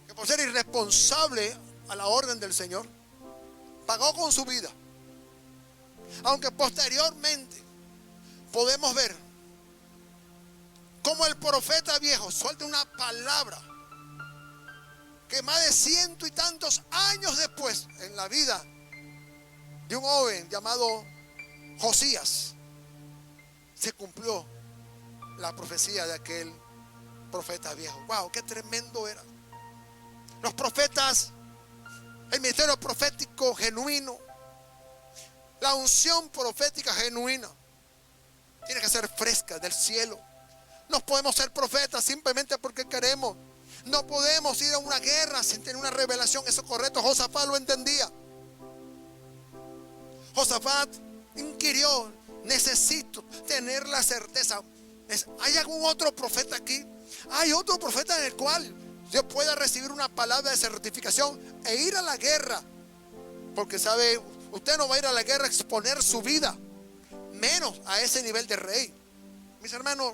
que por ser irresponsable a la orden del Señor, pagó con su vida. Aunque posteriormente podemos ver cómo el profeta viejo suelta una palabra que más de 100 y tantos años después, en la vida de un joven llamado Josías, se cumplió la profecía de aquel profeta viejo. Wow, qué tremendo era. Los profetas, el ministerio profético genuino, la unción profética genuina, tiene que ser fresca del cielo. No podemos ser profetas simplemente porque queremos. No podemos ir a una guerra sin tener una revelación. Eso es correcto. Josafat lo entendía. Josafat inquirió: necesito tener la certeza. ¿Hay algún otro profeta aquí? ¿Hay otro profeta en el cual yo pueda recibir una palabra de certificación e ir a la guerra? Porque sabe, usted no va a ir a la guerra a exponer su vida, menos a ese nivel de rey. Mis hermanos,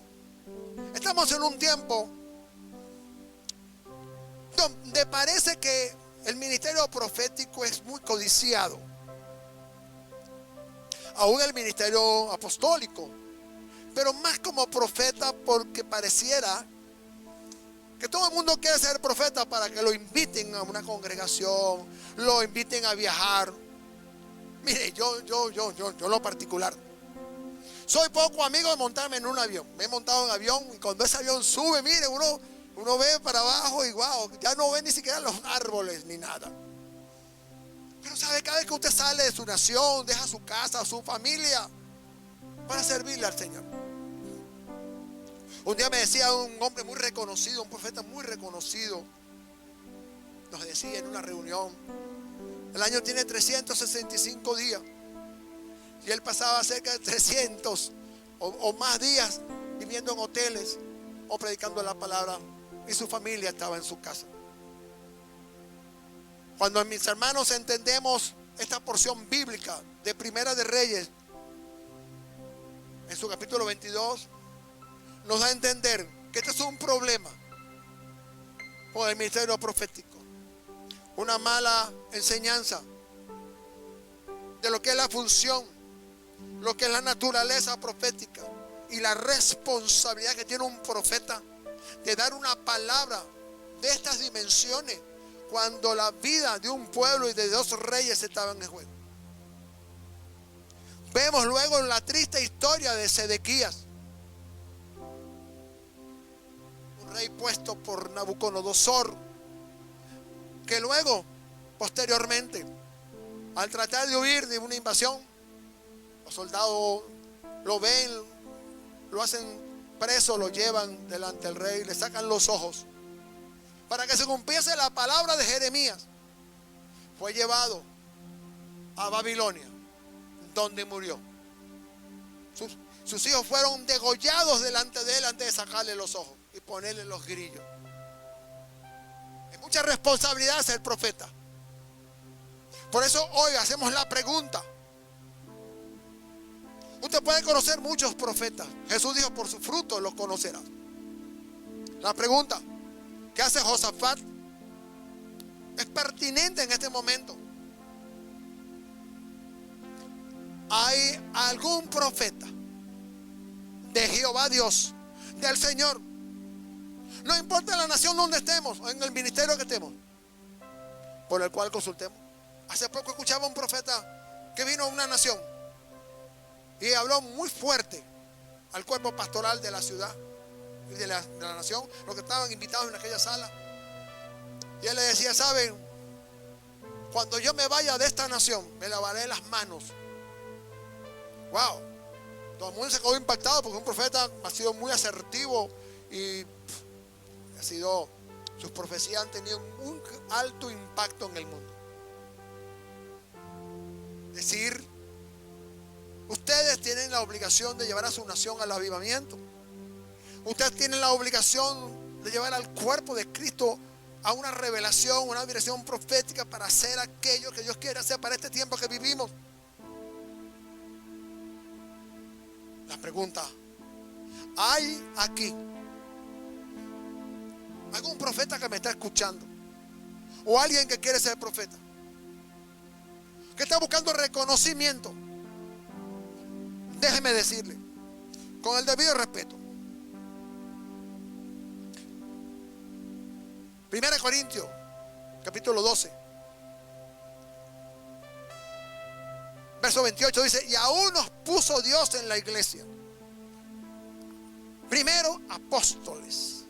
estamos en un tiempo donde parece que el ministerio profético es muy codiciado. Aún el ministerio apostólico, pero más como profeta, porque pareciera que todo el mundo quiere ser profeta para que lo inviten a una congregación, lo inviten a viajar. Mire, yo lo particular, soy poco amigo de montarme en un avión. Me he montado en avión y cuando ese avión sube, mire, uno ve para abajo y wow, ya no ve ni siquiera los árboles ni nada. Pero sabe, cada vez que usted sale de su nación, deja su casa, su familia, para servirle al Señor. Un día me decía un hombre muy reconocido, un profeta muy reconocido, nos decía en una reunión: el año tiene 365 días y él pasaba cerca de 300 o más días viviendo en hoteles o predicando la palabra, y su familia estaba en su casa. Cuando, mis hermanos, entendemos esta porción bíblica de Primera de Reyes, en su capítulo 22, nos da a entender que este es un problema con el ministerio profético. Una mala enseñanza de lo que es la función, lo que es la naturaleza profética y la responsabilidad que tiene un profeta de dar una palabra de estas dimensiones cuando la vida de un pueblo y de 2 reyes estaban en juego. Vemos luego la triste historia de Sedequías, un rey puesto por Nabucodonosor, que luego, posteriormente, al tratar de huir de una invasión, los soldados lo ven, lo hacen preso, lo llevan delante del rey, le sacan los ojos para que se cumpliese la palabra de Jeremías. Fue llevado a Babilonia, donde murió. Sus hijos fueron degollados delante de él antes de sacarle los ojos y ponerle los grillos. Es mucha responsabilidad ser profeta. Por eso hoy hacemos la pregunta. Usted puede conocer muchos profetas. Jesús dijo: por sus frutos los conocerás. La pregunta: ¿qué hace Josafat? Es pertinente en este momento. ¿Hay algún profeta de Jehová Dios, del Señor? No importa la nación donde estemos, o en el ministerio que estemos, por el cual consultemos. Hace poco escuchaba un profeta que vino a una nación y habló muy fuerte al cuerpo pastoral de la ciudad y de la nación, los que estaban invitados en aquella sala. Y él le decía: saben, cuando yo me vaya de esta nación, me lavaré las manos. Wow, todo el mundo se quedó impactado, porque un profeta ha sido muy asertivo y sus profecías han tenido un alto impacto en el mundo. Decir Ustedes tienen la obligación de llevar a su nación al avivamiento. Ustedes tienen la obligación de llevar al cuerpo de Cristo a una revelación, una dirección profética para hacer aquello que Dios quiere hacer para este tiempo que vivimos. La pregunta: ¿hay aquí algún profeta que me está escuchando? ¿O alguien que quiere ser profeta? Que está buscando reconocimiento. Déjeme decirle, con el debido respeto, 1 Corintios, capítulo 12, verso 28 dice: y aún nos puso Dios en la iglesia, primero apóstoles,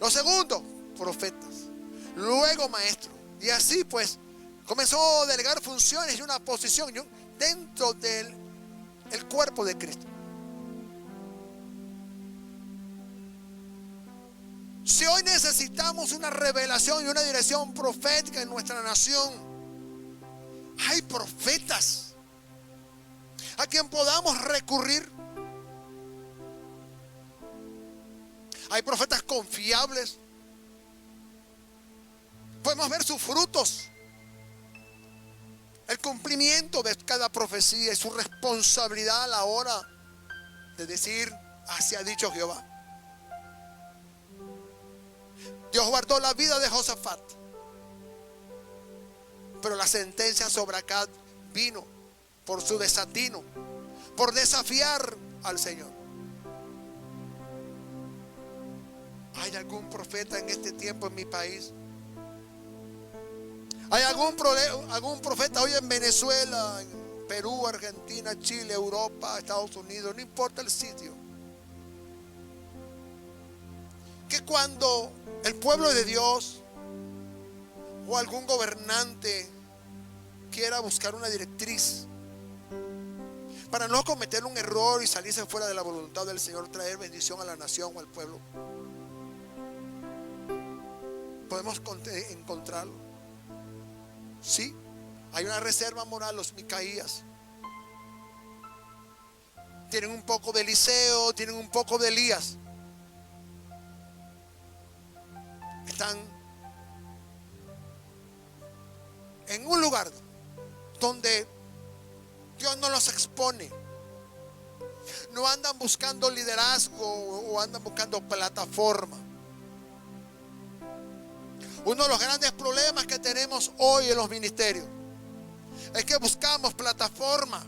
los segundos profetas, luego maestros. Y así pues comenzó a delegar funciones y una posición dentro del cuerpo de Cristo. Si hoy necesitamos una revelación y una dirección profética en nuestra nación, hay profetas a quien podamos recurrir. Hay profetas confiables. Podemos ver sus frutos, el cumplimiento de cada profecía y su responsabilidad a la hora de decir: así ha dicho Jehová. Dios guardó la vida de Josafat, pero la sentencia sobre Acab vino por su desatino, por desafiar al Señor. ¿Hay algún profeta en este tiempo en mi país? ¿Hay algún profeta hoy en Venezuela, en Perú, Argentina, Chile, Europa, Estados Unidos? No importa el sitio. Que cuando el pueblo de Dios o algún gobernante quiera buscar una directriz para no cometer un error y salirse fuera de la voluntad del Señor, traer bendición a la nación o al pueblo, podemos encontrarlo. Sí, hay una reserva moral, los Micaías. Tienen un poco de Eliseo, tienen un poco de Elías. Están en un lugar donde Dios no los expone. No andan buscando liderazgo o andan buscando plataforma. Uno de los grandes problemas que tenemos hoy en los ministerios es que buscamos plataforma,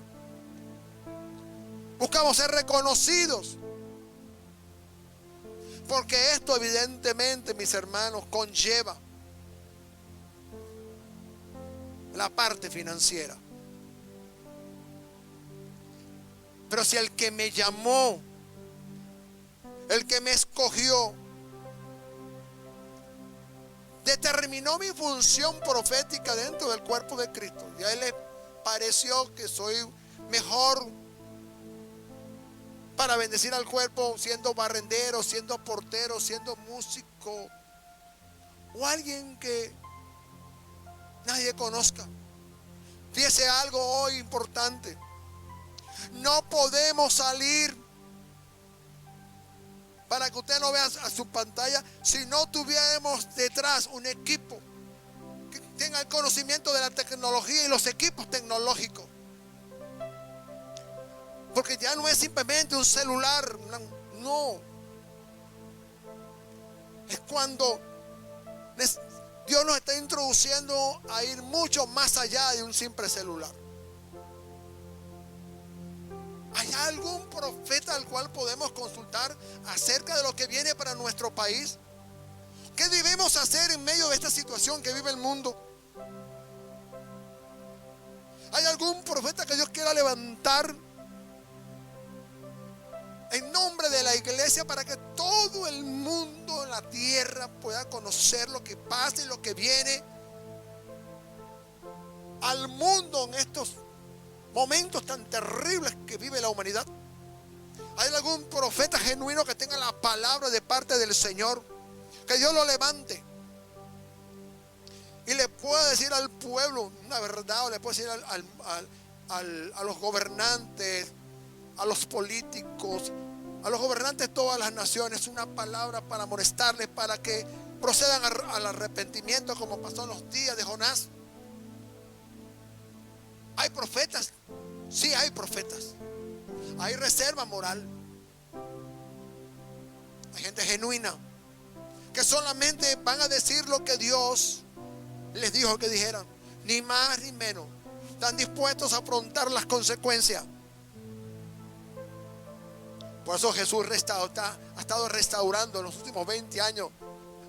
buscamos ser reconocidos, porque esto evidentemente, mis hermanos, conlleva la parte financiera. Pero si el que me llamó, el que me escogió, determinó mi función profética dentro del cuerpo de Cristo, y a Él le pareció que soy mejor para bendecir al cuerpo siendo barrendero, siendo portero, siendo músico, o alguien que nadie conozca. Fíjese algo hoy importante: no podemos salir, para que usted no vea a su pantalla, si no tuviéramos detrás un equipo que tenga el conocimiento de la tecnología y los equipos tecnológicos. Porque ya no es simplemente un celular, no. Es cuando Dios nos está introduciendo a ir mucho más allá de un simple celular. ¿Hay algún profeta al cual podemos consultar acerca de lo que viene para nuestro país? ¿Qué debemos hacer en medio de esta situación que vive el mundo? ¿Hay algún profeta que Dios quiera levantar en nombre de la iglesia para que todo el mundo en la tierra pueda conocer lo que pasa y lo que viene al mundo en estos momentos tan terribles que vive la humanidad? ¿Hay algún profeta genuino que tenga la palabra de parte del Señor? Que Dios lo levante y le pueda decir al pueblo una verdad, o le pueda decir a los gobernantes, a los políticos, a los gobernantes de todas las naciones, una palabra para molestarles, para que procedan al arrepentimiento, como pasó en los días de Jonás. ¿Hay profetas? Sí, hay profetas. Hay reserva moral. Hay gente genuina que solamente van a decir lo que Dios les dijo que dijeran, ni más ni menos. Están dispuestos a afrontar las consecuencias. Por eso Jesús ha estado restaurando en los últimos 20 años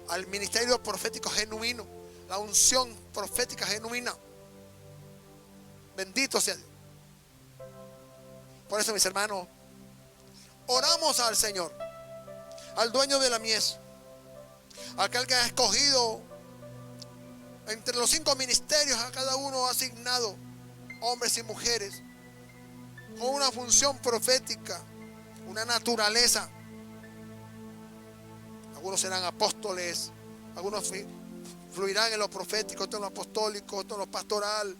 al ministerio profético genuino, la unción profética genuina. Bendito sea Dios. Por eso, mis hermanos, oramos al Señor, al dueño de la mies, aquel que ha escogido entre los 5 ministerios, a cada uno ha asignado hombres y mujeres con una función profética, una naturaleza. Algunos serán apóstoles, algunos fluirán en lo profético, otros en lo apostólico, otros en lo pastoral.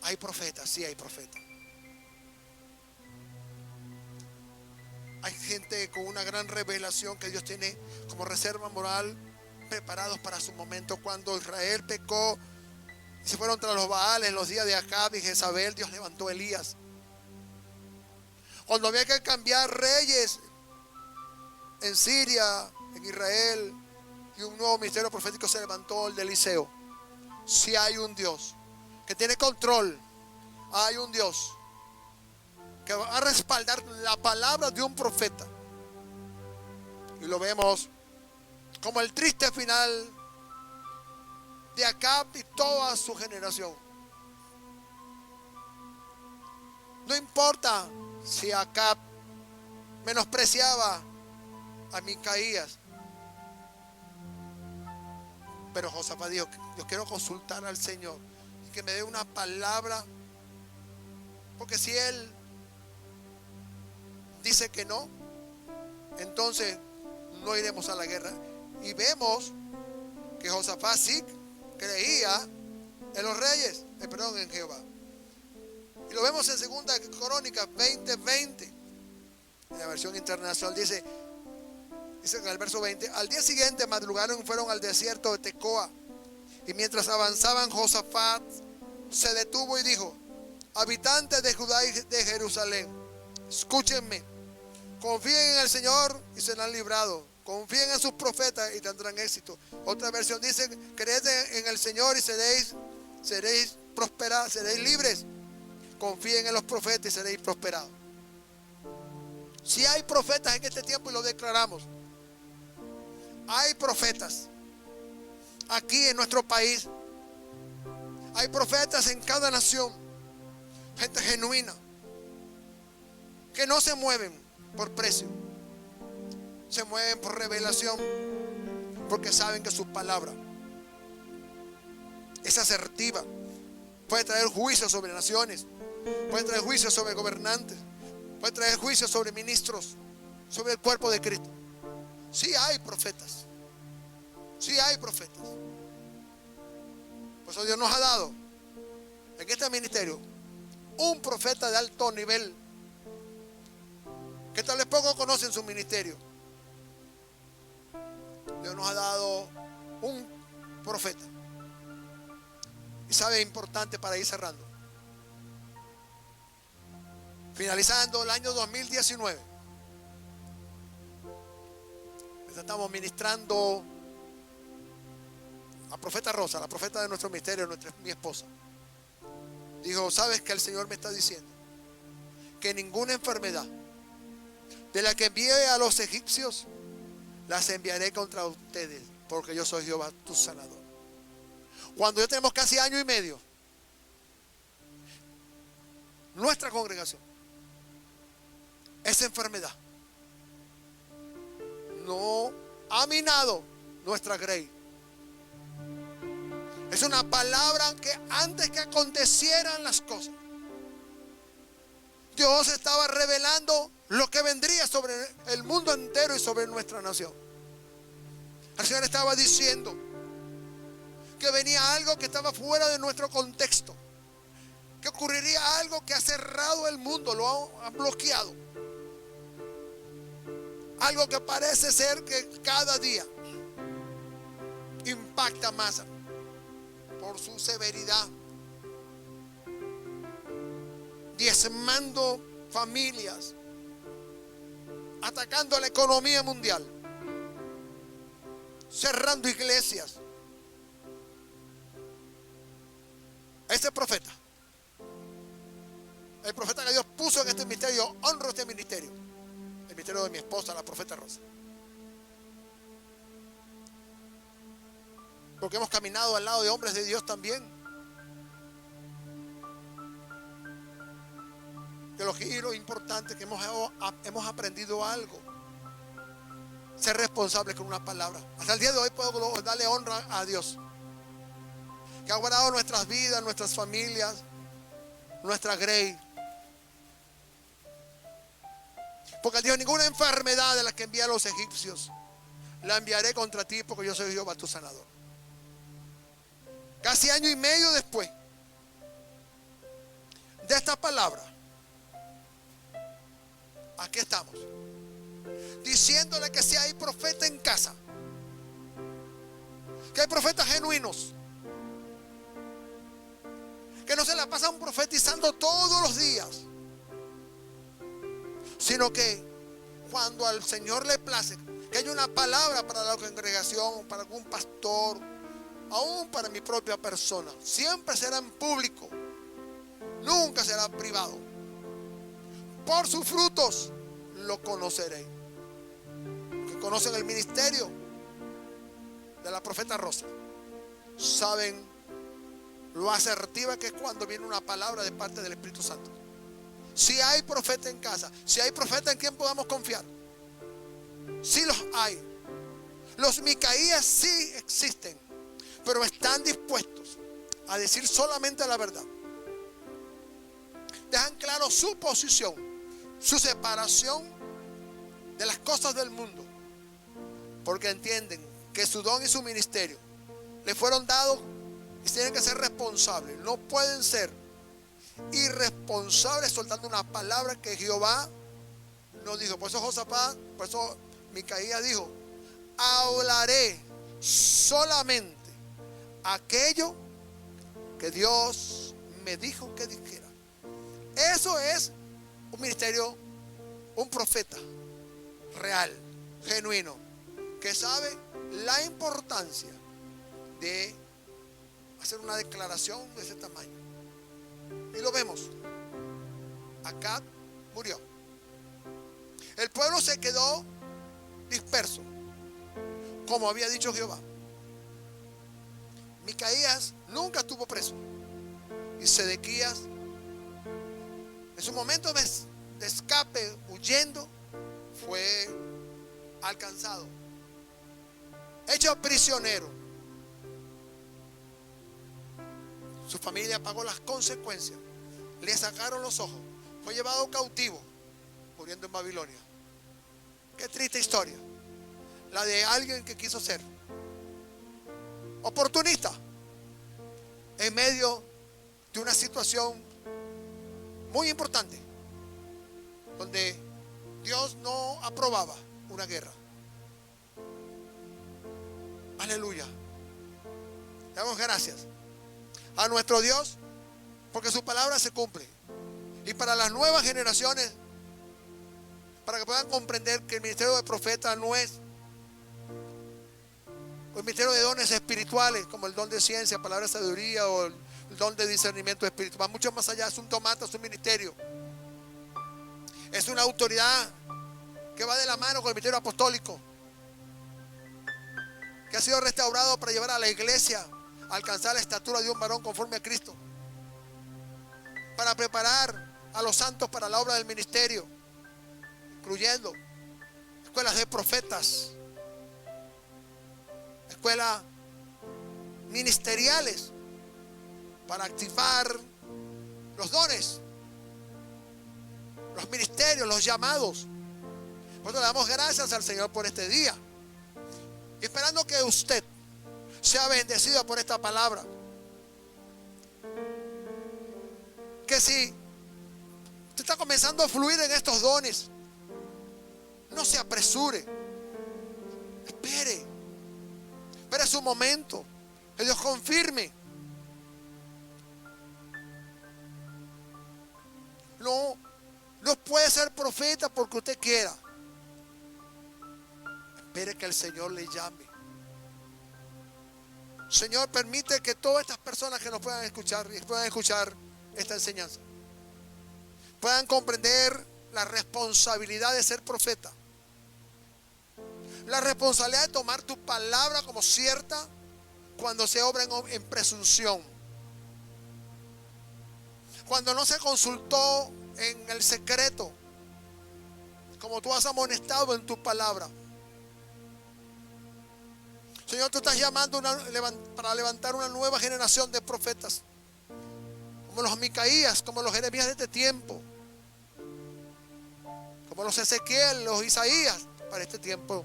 Hay profetas, sí hay profetas. Hay gente con una gran revelación que Dios tiene como reserva moral, preparados para su momento. Cuando Israel pecó y se fueron tras los Baales en los días de Acab y Jezabel, Dios levantó a Elías. Cuando había que cambiar reyes en Siria, en Israel, y un nuevo ministerio profético se levantó, el de Eliseo. Si hay un Dios que tiene control, hay un Dios que va a respaldar la palabra de un profeta. Y lo vemos como el triste final de Acab y toda su generación. No importa si Acab menospreciaba a Micaías, pero Josafat dijo: yo quiero consultar al Señor y que me dé una palabra, porque si él dice que no, entonces no iremos a la guerra. Y vemos que Josafat sí creía en los reyes, en Jehová. Y lo vemos en 2 Crónicas 20:20. En la versión internacional dice en el verso 20: al día siguiente madrugaron y fueron al desierto de Tecoa. Y mientras avanzaban, Josafat se detuvo y dijo: habitantes de Judá y de Jerusalén, escúchenme. Confíen en el Señor y serán librados. Confíen en sus profetas y tendrán éxito. Otra versión dice: creed en el Señor y seréis prosperados, seréis libres. Confíen en los profetas y seréis prosperados. Si hay profetas en este tiempo, y lo declaramos, hay profetas aquí en nuestro país. Hay profetas en cada nación. Gente genuina, que no se mueven por precio, se mueven por revelación, porque saben que su palabra es asertiva, puede traer juicio sobre naciones, puede traer juicio sobre gobernantes, puede traer juicio sobre ministros, sobre el cuerpo de Cristo. Sí hay profetas, sí hay profetas. Por eso Dios nos ha dado en este ministerio un profeta de alto nivel, que tal vez pocos conocen su ministerio. Dios nos ha dado un profeta. Y sabe, importante para ir cerrando, finalizando el año 2019, estamos ministrando a profeta Rosa, la profeta de nuestro ministerio, mi esposa. Dijo: sabes que el Señor me está diciendo que ninguna enfermedad de la que envié a los egipcios las enviaré contra ustedes, porque yo soy Jehová tu sanador. Cuando ya tenemos casi año y medio, nuestra congregación, esa enfermedad no ha minado nuestra grey. Es una palabra que antes que acontecieran las cosas, Dios estaba revelando lo que vendría sobre el mundo entero y sobre nuestra nación. El Señor estaba diciendo que venía algo que estaba fuera de nuestro contexto, que ocurriría algo que ha cerrado el mundo, lo ha bloqueado. Algo que parece ser que cada día impacta más por su severidad, diezmando familias, atacando la economía mundial, cerrando iglesias. Este profeta, el profeta que Dios puso en este ministerio, honro este ministerio, el ministerio de mi esposa, la profeta Rosa, porque hemos caminado al lado de hombres de Dios también, que los giros importantes que hemos aprendido algo, ser responsables con una palabra. Hasta el día de hoy puedo darle honra a Dios, que ha guardado nuestras vidas, nuestras familias, nuestra grey. Porque Dios, ninguna enfermedad de la que envía a los egipcios la enviaré contra ti, porque yo soy Jehová tu sanador. Casi año y medio después de esta palabra, aquí estamos, diciéndole que si hay profeta en casa, que hay profetas genuinos, que no se la pasan profetizando todos los días, sino que cuando al Señor le place que haya una palabra para la congregación, para algún pastor, aún para mi propia persona, siempre será en público, nunca será privado. Por sus frutos lo conoceréis. Los que conocen el ministerio de la profeta Rosa saben lo asertiva que es cuando viene una palabra de parte del Espíritu Santo. Si hay profeta en casa, si hay profeta en quien podamos confiar, sí los hay. Los Micaías sí existen, pero están dispuestos a decir solamente la verdad. Dejan claro su posición, su separación de las cosas del mundo, porque entienden que su don y su ministerio le fueron dados y tienen que ser responsables. No pueden ser irresponsables soltando una palabra que Jehová no dijo. Por eso Josafat, por eso Micaías dijo: hablaré solamente aquello que Dios me dijo que dijera. Eso es un ministerio, un profeta real, genuino, que sabe la importancia de hacer una declaración de ese tamaño. Y lo vemos. Acab murió. El pueblo se quedó disperso, como había dicho Jehová. Micaías nunca estuvo preso, y Sedequías, en su momento de escape, huyendo, fue alcanzado, hecho prisionero. Su familia pagó las consecuencias, le sacaron los ojos, fue llevado cautivo, muriendo en Babilonia. Qué triste historia, la de alguien que quiso ser oportunista en medio de una situación muy importante, donde Dios no aprobaba una guerra. Aleluya. Damos gracias a nuestro Dios, porque su palabra se cumple. Y para las nuevas generaciones, para que puedan comprender que el ministerio de profeta no es el ministerio de dones espirituales, como el don de ciencia, palabra de sabiduría, o el don de discernimiento espiritual. Va mucho más allá, es un tomate, es un ministerio. Es una autoridad que va de la mano con el ministerio apostólico, que ha sido restaurado para llevar a la iglesia a alcanzar la estatura de un varón conforme a Cristo, para preparar a los santos para la obra del ministerio, incluyendo escuelas de profetas, escuelas ministeriales, para activar los dones, los ministerios, los llamados. Por eso le damos gracias al Señor por este día, y esperando que usted sea bendecido por esta palabra. que si usted está comenzando a fluir en estos dones, no se apresure. Espere su momento, que Dios confirme. No puede ser profeta porque usted quiera. Espere que el Señor le llame. Señor, permite que todas estas personas que nos puedan escuchar y puedan escuchar esta enseñanza puedan comprender la responsabilidad de ser profeta, la responsabilidad de tomar tu palabra como cierta cuando se obra en presunción, cuando no se consultó en el secreto, como tú has amonestado en tu palabra. Señor, tú estás llamando para levantar una nueva generación de profetas, como los Micaías, como los Jeremías de este tiempo, como los Ezequiel, los Isaías para este tiempo,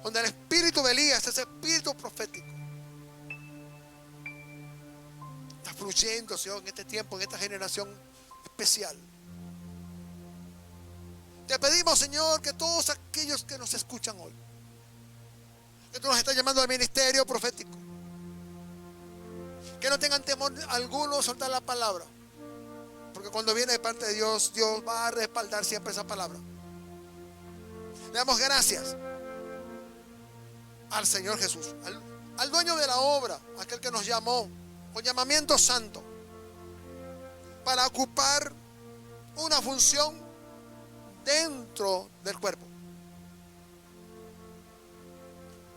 donde el espíritu de Elías, ese espíritu profético, está fluyendo, Señor, en este tiempo, en esta generación especial. Te pedimos, Señor, que todos aquellos que nos escuchan hoy, que tú nos estás llamando al ministerio profético, que no tengan temor alguno de soltar la palabra, porque cuando viene de parte de Dios, Dios va a respaldar siempre esa palabra. Le damos gracias al Señor Jesús, al dueño de la obra, aquel que nos llamó con llamamiento santo para ocupar una función dentro del cuerpo.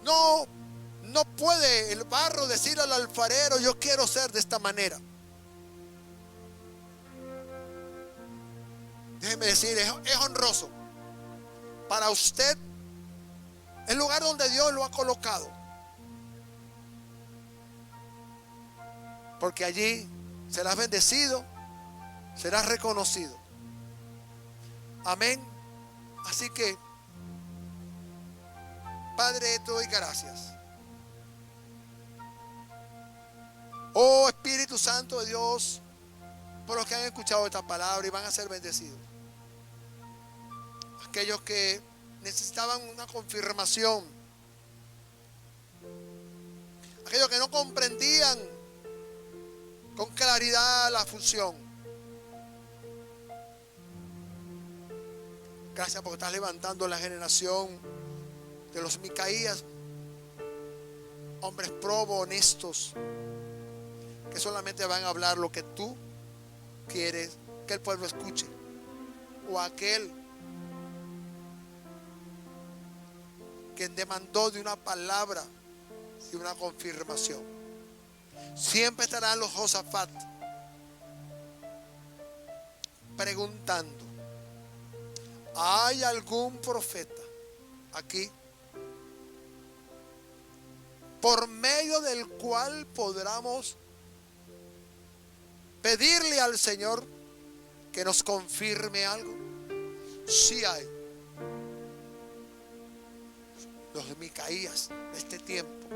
No puede el barro decir al alfarero: yo quiero ser de esta manera. Déjeme decir, es honroso para usted el lugar donde Dios lo ha colocado, porque allí serás bendecido, serás reconocido. Amén. Así que, Padre, te doy gracias. Oh Espíritu Santo de Dios, por los que han escuchado esta palabra y van a ser bendecidos. Aquellos que necesitaban una confirmación, aquellos que no comprendían con claridad la función. Gracias porque estás levantando la generación de los Micaías, hombres probos, honestos, que solamente van a hablar lo que tú quieres que el pueblo escuche, o aquel que demandó de una palabra y una confirmación. Siempre estarán los Josafat preguntando: ¿hay algún profeta aquí por medio del cual podamos pedirle al Señor que nos confirme algo? Sí hay. Los Micaías de este tiempo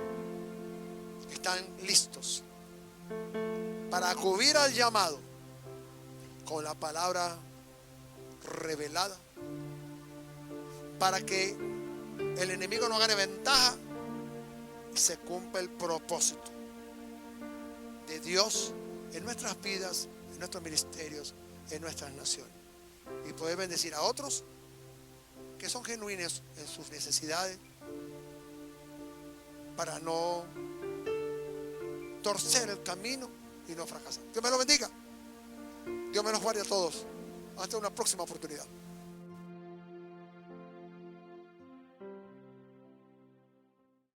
están listos para acudir al llamado con la palabra revelada, para que el enemigo no gane ventaja y se cumpla el propósito de Dios en nuestras vidas, en nuestros ministerios, en nuestras naciones, y poder bendecir a otros que son genuinos en sus necesidades, para no torcer el camino y no fracasar. Dios me lo bendiga. Dios me los guarde a todos. Hasta una próxima oportunidad.